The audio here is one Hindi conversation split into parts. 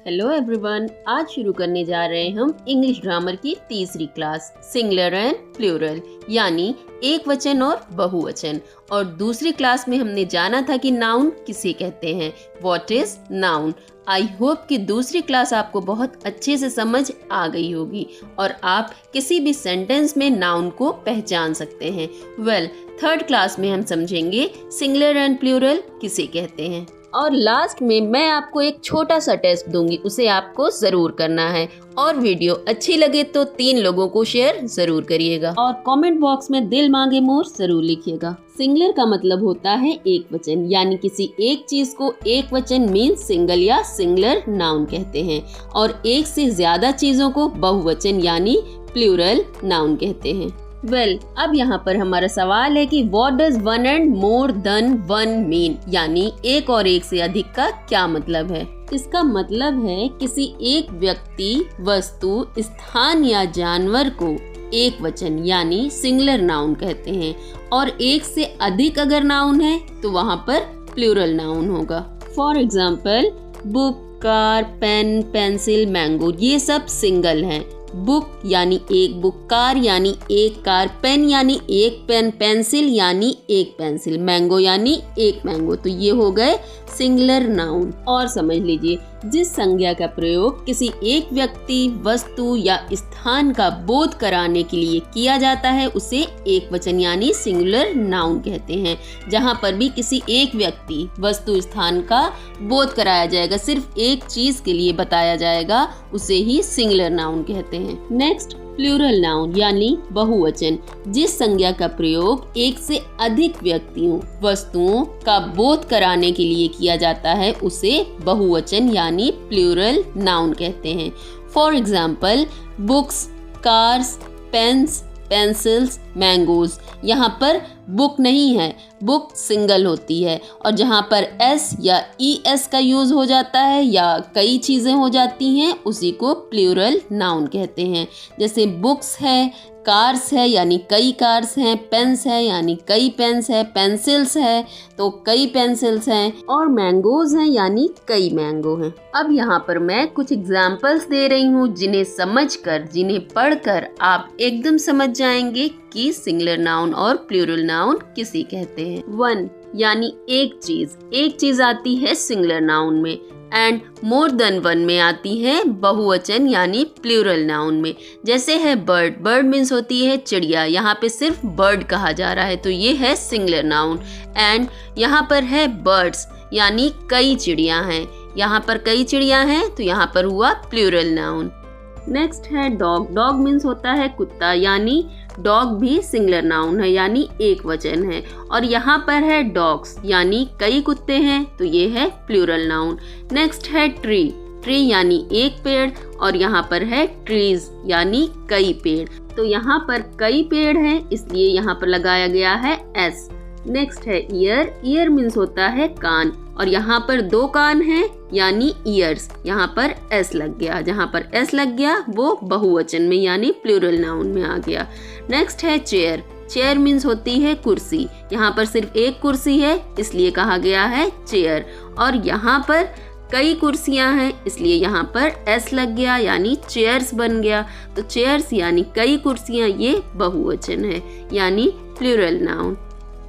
हेलो एवरीवन, आज शुरू करने जा रहे हैं हम इंग्लिश ग्रामर की तीसरी क्लास सिंगुलर एंड प्लूरल यानी एक वचन और बहुवचन। और दूसरी क्लास में हमने जाना था कि नाउन किसे कहते हैं, what is noun. I hope कि दूसरी क्लास आपको बहुत अच्छे से समझ आ गई होगी और आप किसी भी सेंटेंस में नाउन को पहचान सकते हैं। थर्ड क्लास में हम समझेंगे सिंगुलर एंड प्लूरल किसे कहते हैं। और लास्ट में मैं आपको एक छोटा सा टेस्ट दूंगी, उसे आपको जरूर करना है। और वीडियो अच्छी लगे तो 3 लोगों को शेयर जरूर करिएगा और कमेंट बॉक्स में दिल मांगे मोर जरूर लिखिएगा। सिंगुलर का मतलब होता है एक वचन, यानी किसी एक चीज को एक वचन मीन्स सिंगल या सिंगुलर नाउन कहते हैं। और एक से ज्यादा चीजों को बहुवचन यानी प्लूरल नाउन कहते हैं। अब यहाँ पर हमारा सवाल है कि what does one and more than one mean, यानी एक और एक से अधिक का क्या मतलब है। इसका मतलब है किसी एक व्यक्ति, वस्तु, स्थान या जानवर को एक वचन यानी सिंगुलर नाउन कहते हैं और एक से अधिक अगर नाउन है तो वहाँ पर प्लूरल नाउन होगा। For example book, car, pen, pencil, mango, ये सब सिंगल हैं। बुक यानी एक बुक, कार यानी एक कार, पेन यानी एक पेन, पेंसिल यानी एक पेंसिल, मैंगो यानी एक मैंगो। तो ये हो गए सिंगुलर नाउन। और समझ लीजिए, जिस संज्ञा का प्रयोग किसी एक व्यक्ति, वस्तु या स्थान का बोध कराने के लिए किया जाता है उसे एक वचन यानी सिंगुलर नाउन कहते हैं। जहाँ पर भी किसी एक व्यक्ति, वस्तु, स्थान का बोध कराया जाएगा, सिर्फ एक चीज के लिए बताया जाएगा, उसे ही सिंगुलर नाउन कहते हैं। नेक्स्ट प्लूरल नाउन यानी बहुवचन, जिस संज्ञा का प्रयोग एक से अधिक व्यक्तियों, वस्तुओं का बोध कराने के लिए किया जाता है उसे बहुवचन यानी प्लूरल नाउन कहते हैं। For example books, cars, pens, pencils, mangoes. यहाँ पर बुक नहीं है, बुक सिंगल होती है। और जहाँ पर एस या ES का यूज हो जाता है या कई चीजें हो जाती हैं उसी को प्लूरल नाउन कहते हैं। जैसे बुक्स है, कार्स है यानी कई कार्स हैं, पेन्स है यानी कई पेन्स है, पेंसिल्स है तो कई पेंसिल्स हैं, और मैंगोज हैं यानी कई मैंगो हैं। अब यहाँ पर मैं कुछ एग्जाम्पल्स दे रही हूँ जिन्हें समझकर, जिन्हें पढ़कर आप एकदम समझ जाएंगे कि सिंगुलर नाउन और प्लूरल नाउन किसे कहते हैं। 1 यानी एक चीज आती है सिंगुलर नाउन में, एंड मोर देन वन में आती है बहुवचन यानी प्लूरल नाउन में। जैसे है बर्ड, बर्ड मीन्स होती है चिड़िया, यहाँ पे सिर्फ बर्ड कहा जा रहा है तो ये है सिंगुलर नाउन। एंड यहाँ पर है बर्ड्स यानी कई चिड़िया हैं, यहाँ पर कई चिड़िया हैं तो यहाँ पर हुआ प्लूरल नाउन। नेक्स्ट है डॉग, डॉग मीन्स होता है कुत्ता, यानी डॉग भी सिंगुलर नाउन है यानी एक वचन है। और यहाँ पर है डॉग्स यानी कई कुत्ते हैं तो ये है प्लूरल नाउन। नेक्स्ट है ट्री, ट्री यानी एक पेड़, और यहाँ पर है ट्रीज यानी कई पेड़, तो यहाँ पर कई पेड़ हैं इसलिए यहाँ पर लगाया गया है S। नेक्स्ट है ईयर, ईयर मीन्स होता है कान, और यहाँ पर 2 कान हैं यानी ईयर्स, यहाँ पर S लग गया, जहाँ पर S लग गया वो बहुवचन में यानी प्लूरल नाउन में आ गया। नेक्स्ट है चेयर, चेयर मीन्स होती है कुर्सी, यहाँ पर सिर्फ एक कुर्सी है इसलिए कहा गया है चेयर, और यहाँ पर कई कुर्सियां हैं इसलिए यहाँ पर S लग गया यानी चेयर्स बन गया। तो चेयर्स यानी कई कुर्सियां, ये बहुवचन है यानी प्लूरल नाउन।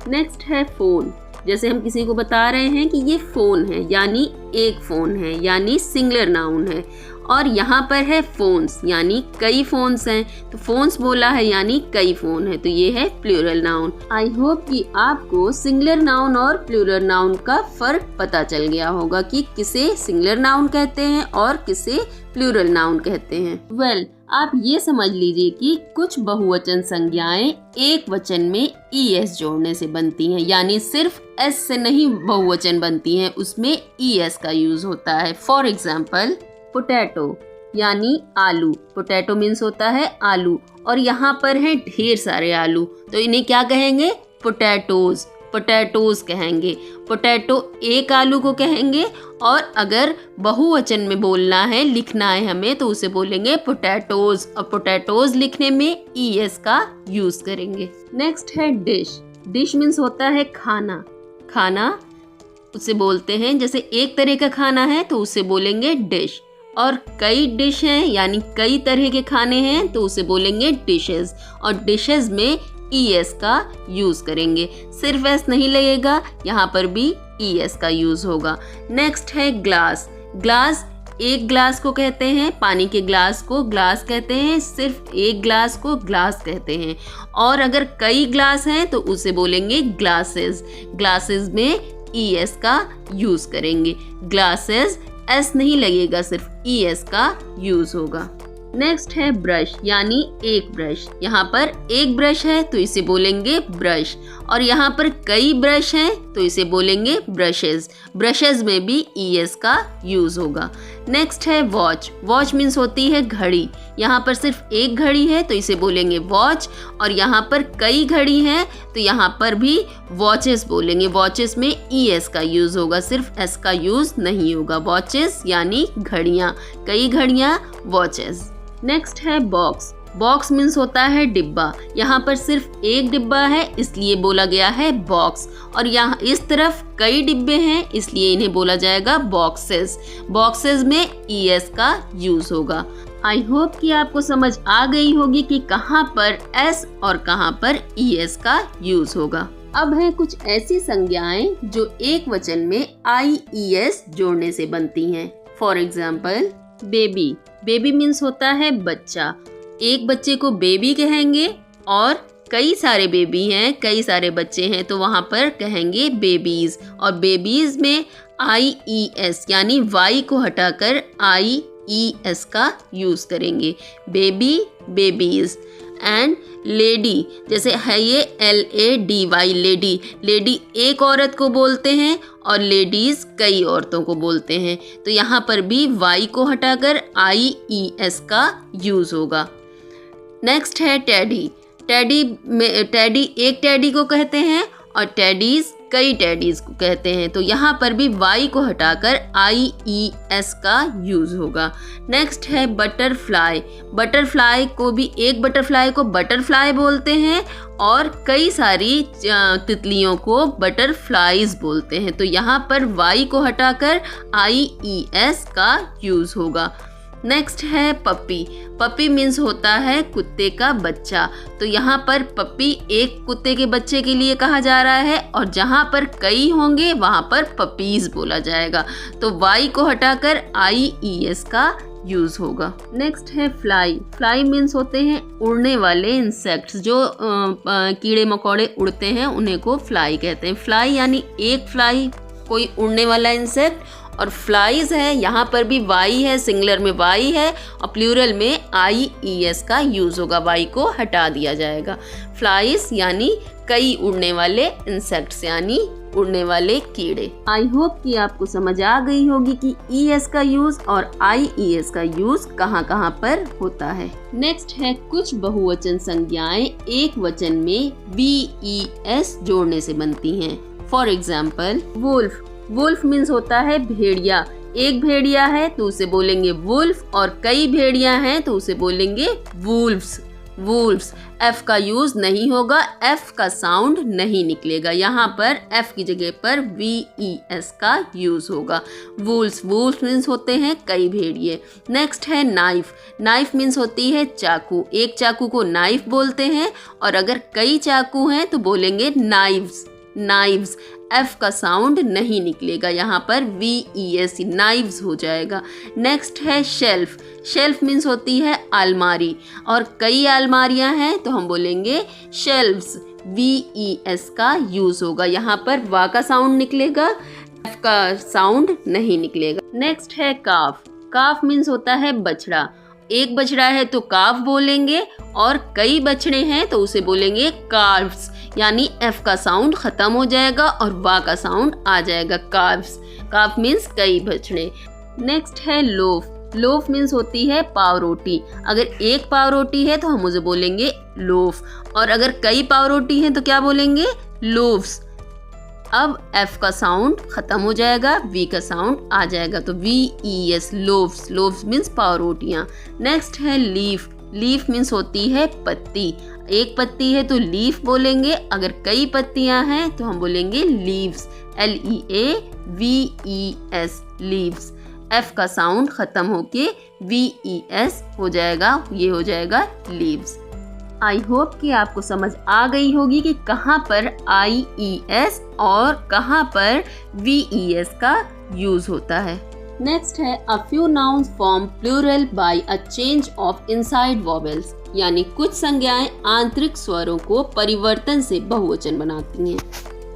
नेक्स्ट है फोन, जैसे हम किसी को बता रहे हैं कि ये फोन है यानी एक फोन है यानी सिंगुलर नाउन है। और यहाँ पर है फोन्स यानी कई फोन्स हैं, तो फोन्स बोला है यानी कई फोन है तो ये है प्लूरल नाउन। आई होप कि आपको सिंगुलर नाउन और प्लूरल नाउन का फर्क पता चल गया होगा कि किसे सिंगुलर नाउन कहते हैं और किसे प्लूरल नाउन कहते हैं। आप ये समझ लीजिए कि कुछ बहुवचन संज्ञाएं एक वचन में ES जोड़ने से बनती हैं, यानी सिर्फ S से नहीं बहुवचन बनती हैं, उसमें ES का यूज होता है। फॉर एग्जाम्पल पोटैटो यानी आलू, पोटैटो मीन्स होता है आलू, और यहाँ पर है ढेर सारे आलू तो इन्हें क्या कहेंगे, पोटैटोज, पोटैटोज कहेंगे। पोटैटो एक आलू को कहेंगे, और अगर बहुवचन में बोलना है, लिखना है हमें, तो उसे बोलेंगे पोटैटोज, और पोटैटोज लिखने में ES का यूज करेंगे। नेक्स्ट है डिश, डिश मीन्स होता है खाना, खाना उसे बोलते हैं, जैसे एक तरह का खाना है तो उसे बोलेंगे डिश, और कई डिश हैं यानी कई तरह के खाने हैं तो उसे बोलेंगे डिशेस, और डिशेस में ES का यूज़ करेंगे। सिर्फ S नहीं लगेगा, यहाँ पर भी ES का यूज़ होगा। नेक्स्ट है ग्लास। ग्लास, एक ग्लास को कहते हैं, पानी के ग्लास को ग्लास कहते हैं, सिर्फ एक ग्लास को ग्लास कहते हैं, और अगर कई ग्लास हैं तो उसे बोलेंगे ग्लासेस। ग्लासेस में ES का यूज़ करेंगे। ग्लासेस, S नहीं लगेगा, सिर्फ ES का यूज़ होगा। नेक्स्ट है ब्रश यानी एक ब्रश। यहाँ पर एक ब्रश है तो इसे बोलेंगे ब्रश, और यहाँ पर कई ब्रश हैं तो इसे बोलेंगे ब्रशेस। ब्रशेस में भी ES का यूज़ होगा। नेक्स्ट है वॉच। वॉच मीन्स होती है घड़ी। यहाँ पर सिर्फ एक घड़ी है तो इसे बोलेंगे वॉच, और यहाँ पर कई घड़ी हैं तो यहाँ पर भी वॉचेस बोलेंगे। वॉचेस में ES का यूज़ होगा, सिर्फ S का यूज़ नहीं होगा। वॉचेस यानी घड़ियाँ, कई घड़ियाँ, वॉचेस। नेक्स्ट है बॉक्स। बॉक्स मीन्स होता है डिब्बा। यहाँ पर सिर्फ एक डिब्बा है इसलिए बोला गया है बॉक्स, और यहाँ इस तरफ कई डिब्बे हैं इसलिए इन्हें बोला जाएगा बॉक्सेस। बॉक्सेस में ES का यूज़ होगा। आई होप कि आपको समझ आ गई होगी कि कहाँ पर S और कहाँ पर ES का यूज़ होगा। अब है कुछ ऐसी संज्ञाएं जो एक वचन में IES जोड़ने से बनती हैं। For example baby. Baby means होता है बच्चा। एक बच्चे को बेबी कहेंगे, और कई सारे बेबी हैं, कई सारे बच्चे हैं तो वहाँ पर कहेंगे बेबीज, और बेबीज में IES यानी Y को हटाकर IES का यूज़ करेंगे। Baby, babies. एंड लेडी, जैसे है ये LADY लेडी। लेडी एक औरत को बोलते हैं और लेडीज कई औरतों को बोलते हैं, तो यहाँ पर भी Y को हटाकर IES का यूज़ होगा। नेक्स्ट है टेडी। टेडी एक टेडी को कहते हैं और टेडीज कई टेडीज को कहते हैं, तो यहाँ पर भी Y को हटाकर IES का यूज़ होगा। नेक्स्ट है बटरफ्लाई। बटरफ्लाई को भी एक बटरफ्लाई को बटरफ्लाई बोलते हैं और कई सारी तितलियों को बटरफ्लाइज बोलते हैं, तो यहाँ पर Y को हटाकर IES का यूज़ होगा। नेक्स्ट है पपी। पपी मीन्स होता है कुत्ते का बच्चा, तो यहाँ पर पपी एक कुत्ते के बच्चे के लिए कहा जा रहा है, और जहाँ पर कई होंगे वहाँ पर पपीज बोला जाएगा, तो Y को हटाकर IES का यूज़ होगा। नेक्स्ट है फ्लाई। फ्लाई मीन्स होते हैं उड़ने वाले इंसेक्ट्स, जो कीड़े मकोड़े उड़ते हैं उन्हें को फ्लाई कहते हैं। फ्लाई यानी एक फ्लाई, कोई उड़ने वाला इंसेक्ट, और फ्लाइज है, यहाँ पर भी Y है, सिंगुलर में Y है और प्लूरल में IES का यूज़ होगा, Y को हटा दिया जाएगा। फ्लाइज यानी कई उड़ने वाले इंसेक्ट्स यानी उड़ने वाले कीड़े। आई होप कि आपको समझ आ गई होगी कि ES का यूज़ और IES का यूज़ कहाँ कहाँ पर होता है। नेक्स्ट है कुछ बहुवचन संज्ञाएं एक वचन में VES जोड़ने से बनती हैं। For example wolf. Wolf means होता है भेड़िया। एक भेड़िया है तो उसे बोलेंगे वुल्फ, और कई भेड़िया हैं तो उसे बोलेंगे वुल्फ्स। वुल्फ्स। F का यूज नहीं होगा, F का साउंड नहीं निकलेगा, यहाँ पर F की जगह पर VES का यूज होगा। वुल्फ्स। वुल्फ्स मीन्स होते हैं कई भेड़िए। नेक्स्ट है नाइफ। नाइफ मीन्स होती है चाकू। एक चाकू को नाइफ बोलते हैं, और अगर कई चाकू हैं तो बोलेंगे नाइव्स। नाइव्स। F का साउंड नहीं निकलेगा, यहाँ पर VES नाइव्स हो जाएगा। नेक्स्ट है शेल्फ। शेल्फ मीन्स होती है अलमारी, और कई अलमारियाँ हैं तो हम बोलेंगे शेल्व्स। VES का यूज़ होगा, यहाँ पर वा का साउंड निकलेगा, F का साउंड नहीं निकलेगा। नेक्स्ट है काफ। काफ मीन्स होता है बछड़ा। एक बछड़ा है तो काफ बोलेंगे, और कई बछड़े हैं तो उसे बोलेंगे काल्व्स, यानी F का साउंड खत्म हो जाएगा और वा का साउंड आ जाएगा, काल्व्स। काफ मीन्स कई बछड़े। नेक्स्ट है लोफ। लोफ मीन्स होती है पाव रोटी। अगर एक पाव रोटी है तो हम उसे बोलेंगे लोफ, और अगर कई पाव रोटी है तो क्या बोलेंगे, लोव्स। अब F का साउंड खत्म हो जाएगा, V का साउंड आ जाएगा, तो VES लोव्स। लोव्स मीन्स पाव रोटियाँ। नेक्स्ट है लीफ। लीफ मीन्स होती है पत्ती। एक पत्ती है तो लीफ बोलेंगे, अगर कई पत्तियां हैं तो हम बोलेंगे लीव्स। LEAVES leaves. F का साउंड खत्म होके VES हो जाएगा, ये हो जाएगा लीव्स। आई होप कि आपको समझ आ गई होगी कि कहाँ पर IES और कहाँ पर VES का यूज होता है। नेक्स्ट है a few nouns form plural by a change of inside vowels, यानी कुछ संज्ञाएं आंतरिक स्वरों को परिवर्तन से बहुवचन बनाती हैं।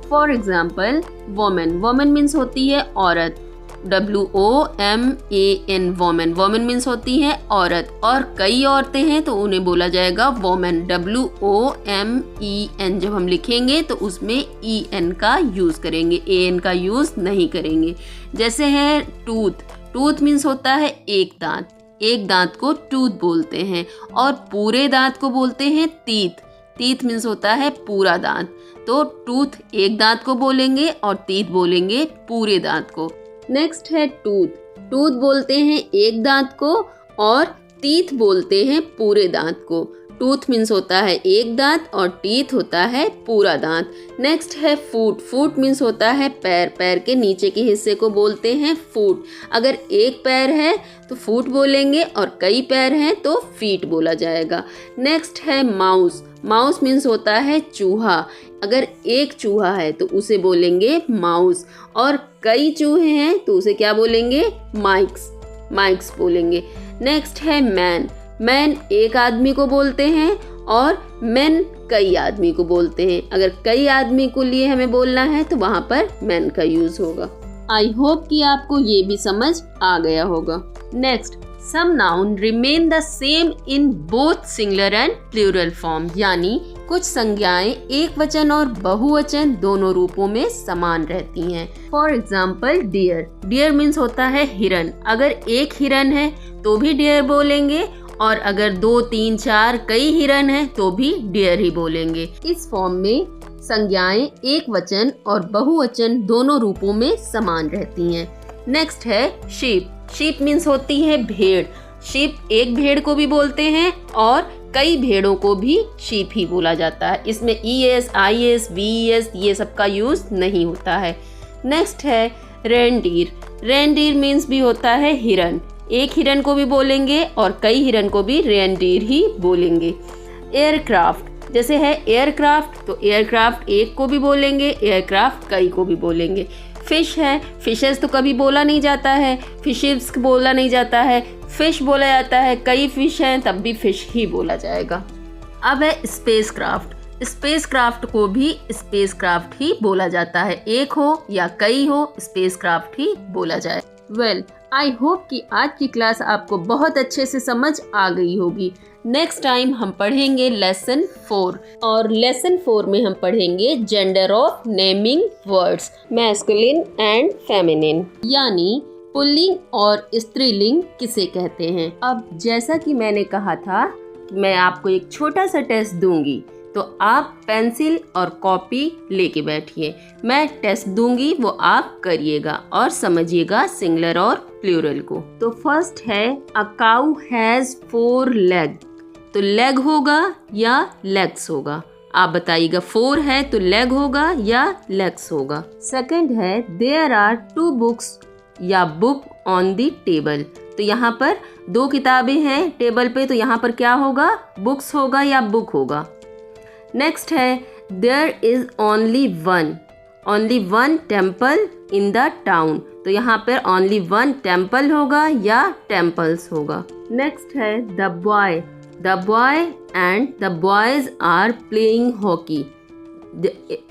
For example women, women means होती है औरत, WOMAN वोमेन, वोमेन मीन्स होती है औरत, और कई औरतें हैं तो उन्हें बोला जाएगा वोमेन, WOMEN। जब हम लिखेंगे तो उसमें EN का यूज करेंगे, AN का यूज नहीं करेंगे। जैसे है टूथ, टूथ मीन्स होता है एक दांत, एक दांत को टूथ बोलते हैं, और पूरे दांत को बोलते हैं तीथ, तीथ मीन्स होता है पूरा दांत। तो टूथ एक दांत को बोलेंगे और तीथ बोलेंगे पूरे दांत को। नेक्स्ट है टूथ, टूथ बोलते हैं एक दांत को और टीथ बोलते हैं पूरे दांत को। टूथ मीन्स होता है एक दांत और टीथ होता है पूरा दांत। नेक्स्ट है फूट, फूट मीन्स होता है पैर, पैर के नीचे के हिस्से को बोलते हैं फूट। अगर एक पैर है तो फूट बोलेंगे और कई पैर हैं तो फीट बोला जाएगा। नेक्स्ट है माउस, माउस मीन्स होता है चूहा, अगर एक चूहा है तो उसे बोलेंगे माउस, और कई चूहे हैं तो उसे क्या बोलेंगे, माइक्स, माइक्स बोलेंगे। नेक्स्ट है मैन, मैन एक आदमी को बोलते हैं और मैन कई आदमी को बोलते हैं। अगर कई आदमी को लिए हमें बोलना है तो वहाँ पर मैन का यूज होगा। आई होप कि आपको ये भी समझ आ गया होगा। Next, some noun remain the same in both singular and plural form, यानी कुछ संज्ञाएं एक वचन और बहुवचन दोनों रूपों में समान रहती हैं। For example deer, deer means होता है हिरन, अगर एक हिरन है तो भी डियर बोलेंगे, और अगर 2, 3, 4 कई हिरन हैं तो भी डियर ही बोलेंगे। इस फॉर्म में संज्ञाएं एक वचन और बहुवचन दोनों रूपों में समान रहती हैं। नेक्स्ट है शीप, शीप मीन्स होती है भेड़, शीप एक भेड़ को भी बोलते हैं और कई भेड़ों को भी शीप ही बोला जाता है। इसमें ES, IS, VES ये सब का यूज नहीं होता है। नेक्स्ट है रेनडीर, रेनडीर मीन्स भी होता है हिरन, एक हिरन को भी बोलेंगे और कई हिरन को भी रेनडीर ही बोलेंगे। एयरक्राफ्ट, जैसे है एयरक्राफ्ट तो एयरक्राफ्ट एक को भी बोलेंगे, एयरक्राफ्ट कई को भी बोलेंगे। फिश है, फिशेस तो कभी बोला नहीं जाता है, फिशेस बोला नहीं जाता है, फिश बोला जाता है, कई फिश हैं तब भी फिश ही बोला जाएगा। अब है स्पेसक्राफ्ट, स्पेसक्राफ्ट को भी स्पेसक्राफ्ट ही बोला जाता है, एक हो या कई हो स्पेसक्राफ्ट ही बोला जाए। वेल, आई होप कि आज की क्लास आपको बहुत अच्छे से समझ आ गई होगी। नेक्स्ट टाइम हम पढ़ेंगे लेसन 4, और लेसन 4 में हम पढ़ेंगे gender of naming words, masculine and feminine, यानी पुल्लिंग और स्त्रीलिंग किसे कहते हैं। अब जैसा कि मैंने कहा था कि मैं आपको एक छोटा सा टेस्ट दूंगी, तो आप पेंसिल और कॉपी लेके बैठिए, मैं टेस्ट दूंगी वो आप करिएगा और समझिएगा सिंगुलर और प्लूरल को। तो फर्स्ट है अ काउ हैज 4 लेग, तो लेग होगा या लेग्स होगा, आप बताइएगा। 4 है तो लेग होगा या लेग्स होगा। सेकंड है देयर आर 2 बुक्स या बुक ऑन द टेबल, तो यहाँ पर 2 किताबें हैं टेबल पे, तो यहाँ पर क्या होगा, बुक्स होगा या बुक होगा। नेक्स्ट है there is only one temple in the town, तो यहाँ पर ओनली 1 टेम्पल होगा या टेम्पल्स होगा। नेक्स्ट है the boy and the boys are playing hockey,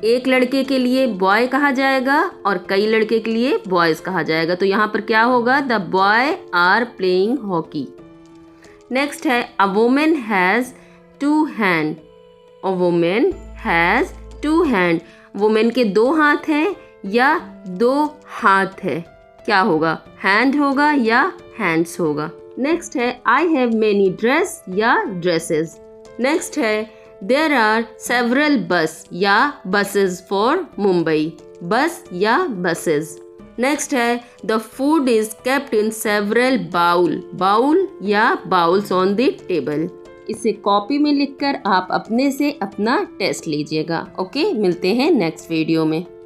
एक लड़के के लिए बॉय कहा जाएगा और कई लड़के के लिए बॉयज कहा जाएगा, तो यहाँ पर क्या होगा, the boy are playing hockey. Next है a woman has 2 hand, a woman has 2 hand, women के 2 हाथ हैं या 2 हाथ है, क्या होगा, हैंड होगा या हैंड्स होगा। नेक्स्ट है आई हैव मेनी ड्रेस या ड्रेसेस। नेक्स्ट है देयर आर सेवरल बस या बसेस फॉर मुंबई, बस या बसेस। नेक्स्ट है the food is kept in several bowl या बाउल्स ऑन द टेबल। इसे कॉपी में लिखकर आप अपने से अपना टेस्ट लीजिएगा। ओके, मिलते हैं नेक्स्ट वीडियो में।